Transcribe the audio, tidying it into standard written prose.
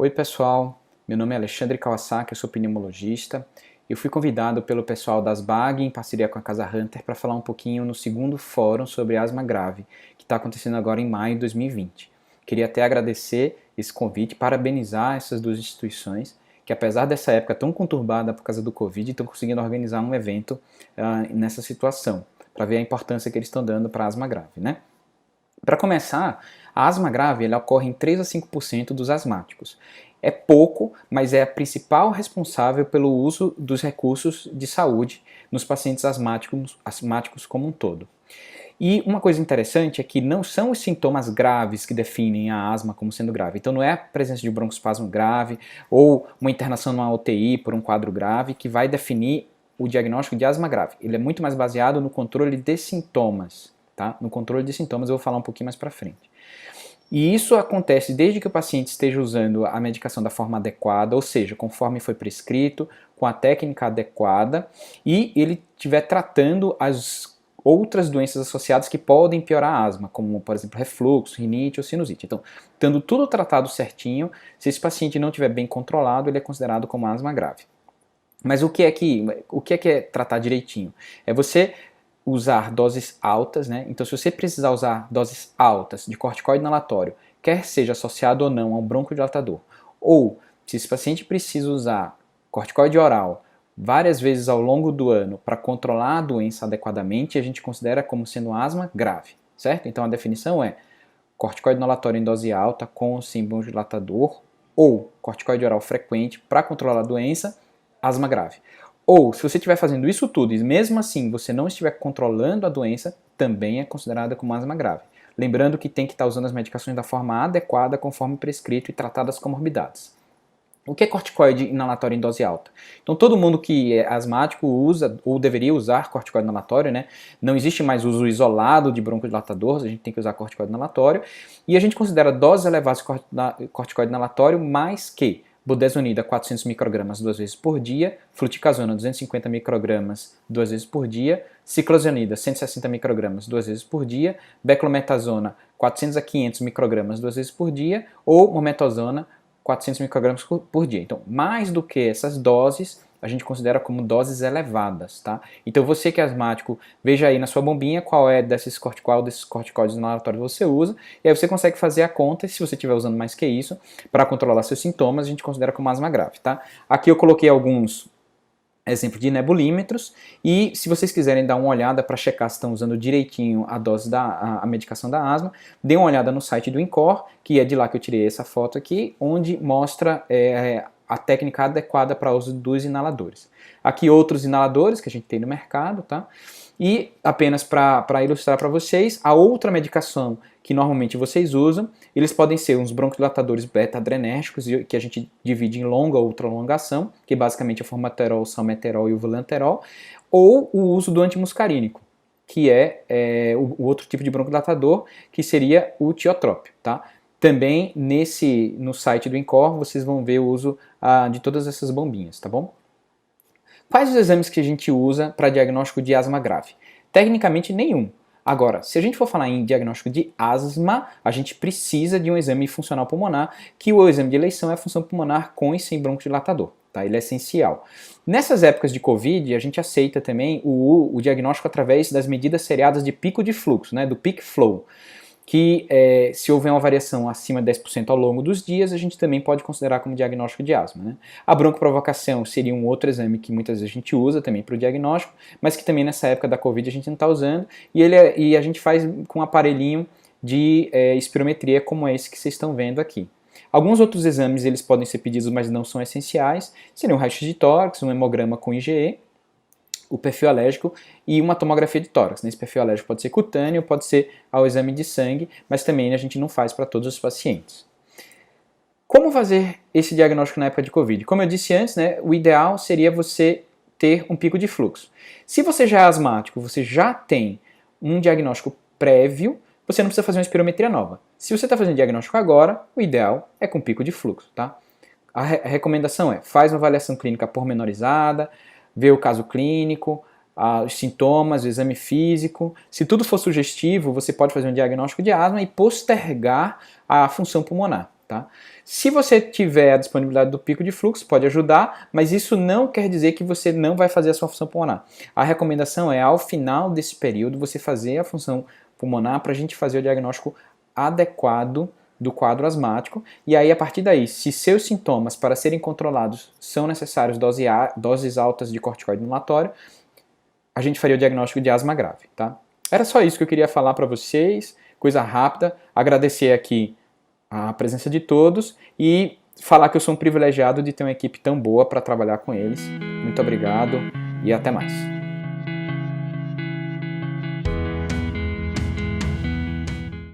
Oi pessoal, meu nome é Alexandre Kawasaki, eu sou pneumologista. Eu fui convidado pelo pessoal das BAG, em parceria com a Casa Hunter, para falar um pouquinho no segundo fórum sobre asma grave, que está acontecendo agora em maio de 2020. Queria até agradecer esse convite, parabenizar essas duas instituições, que apesar dessa época tão conturbada por causa do Covid, estão conseguindo organizar um evento nessa situação, para ver a importância que eles estão dando para a asma grave, né? Para começar, a asma grave ela ocorre em 3 a 5% dos asmáticos. É pouco, mas é a principal responsável pelo uso dos recursos de saúde nos pacientes asmáticos como um todo. E uma coisa interessante é que não são os sintomas graves que definem a asma como sendo grave. Então não é a presença de broncoespasmo grave ou uma internação numa UTI por um quadro grave que vai definir o diagnóstico de asma grave. Ele é muito mais baseado no controle de sintomas. Tá? No controle de sintomas eu vou falar um pouquinho mais para frente. E isso acontece desde que o paciente esteja usando a medicação da forma adequada, ou seja, conforme foi prescrito, com a técnica adequada, e ele estiver tratando as outras doenças associadas que podem piorar a asma, como, por exemplo, refluxo, rinite ou sinusite. Então, tendo tudo tratado certinho, se esse paciente não estiver bem controlado, ele é considerado como asma grave. Mas o que é tratar direitinho? É você usar doses altas, né? Então, se você precisar usar doses altas de corticoide inalatório, quer seja associado ou não a um broncodilatador, ou se esse paciente precisa usar corticoide oral várias vezes ao longo do ano para controlar a doença adequadamente, a gente considera como sendo asma grave, certo? Então, a definição é corticoide inalatório em dose alta com ou sem broncodilatador, ou corticoide oral frequente para controlar a doença, asma grave. Ou, se você estiver fazendo isso tudo e mesmo assim você não estiver controlando a doença, também é considerada como asma grave. Lembrando que tem que estar usando as medicações da forma adequada, conforme prescrito e tratadas as comorbidades. O que é corticoide inalatório em dose alta? Então, todo mundo que é asmático usa ou deveria usar corticoide inalatório, né? Não existe mais uso isolado de broncodilatadores, a gente tem que usar corticoide inalatório. E a gente considera doses elevadas de corticoide inalatório mais que budesonida 400 microgramas 2 vezes por dia, fluticasona 250 microgramas 2 vezes por dia, ciclosanida 160 microgramas 2 vezes por dia, beclometasona 400 a 500 microgramas 2 vezes por dia, ou mometasona 400 microgramas por dia. Então, mais do que essas doses, a gente considera como doses elevadas, tá? Então, você que é asmático, veja aí na sua bombinha qual desses corticoides inalatórios você usa, e aí você consegue fazer a conta, e se você estiver usando mais que isso, para controlar seus sintomas, a gente considera como asma grave, tá? Aqui eu coloquei alguns exemplo de nebulímetros, e se vocês quiserem dar uma olhada para checar se estão usando direitinho a dose a medicação da asma, dê uma olhada no site do INCOR, que é de lá que eu tirei essa foto aqui, onde mostra a técnica adequada para uso dos inaladores. Aqui outros inaladores que a gente tem no mercado, tá? E apenas para ilustrar para vocês, a outra medicação que normalmente vocês usam, eles podem ser uns broncodilatadores beta-adrenérgicos, que a gente divide em longa ou ultralonga ação, que basicamente é o formoterol, salmeterol e o vilanterol, ou o uso do antimuscarínico, que é o outro tipo de broncodilatador, que seria o tiotrópio, tá? Também no site do INCOR vocês vão ver o uso de todas essas bombinhas, tá bom? Quais os exames que a gente usa para diagnóstico de asma grave? Tecnicamente nenhum. Agora, se a gente for falar em diagnóstico de asma, a gente precisa de um exame funcional pulmonar, que o exame de eleição é a função pulmonar com e sem broncodilatador. Tá? Ele é essencial. Nessas épocas de Covid, a gente aceita também o diagnóstico através das medidas seriadas de pico de fluxo, né, do peak flow, que se houver uma variação acima de 10% ao longo dos dias, a gente também pode considerar como diagnóstico de asma. Né? A broncoprovocação seria um outro exame que muitas vezes a gente usa também para o diagnóstico, mas que também nessa época da Covid a gente não está usando, e a gente faz com um aparelhinho de espirometria como esse que vocês estão vendo aqui. Alguns outros exames eles podem ser pedidos, mas não são essenciais, seriam um raio-x de tórax, um hemograma com IgE, o perfil alérgico e uma tomografia de tórax. Esse perfil alérgico pode ser cutâneo, pode ser ao exame de sangue, mas também a gente não faz para todos os pacientes. Como fazer esse diagnóstico na época de Covid? Como eu disse antes, né, o ideal seria você ter um pico de fluxo. Se você já é asmático, você já tem um diagnóstico prévio, você não precisa fazer uma espirometria nova. Se você está fazendo diagnóstico agora, o ideal é com pico de fluxo. Tá? A recomendação faz uma avaliação clínica pormenorizada, ver o caso clínico, os sintomas, o exame físico. Se tudo for sugestivo, você pode fazer um diagnóstico de asma e postergar a função pulmonar. tá? Se você tiver a disponibilidade do pico de fluxo, pode ajudar, mas isso não quer dizer que você não vai fazer a sua função pulmonar. A recomendação é, ao final desse período, você fazer a função pulmonar para a gente fazer o diagnóstico adequado do quadro asmático, e aí a partir daí, se seus sintomas para serem controlados são necessários doses altas de corticoide inalatório, a gente faria o diagnóstico de asma grave, tá? Era só isso que eu queria falar para vocês, coisa rápida, agradecer aqui a presença de todos e falar que eu sou um privilegiado de ter uma equipe tão boa para trabalhar com eles. Muito obrigado e até mais.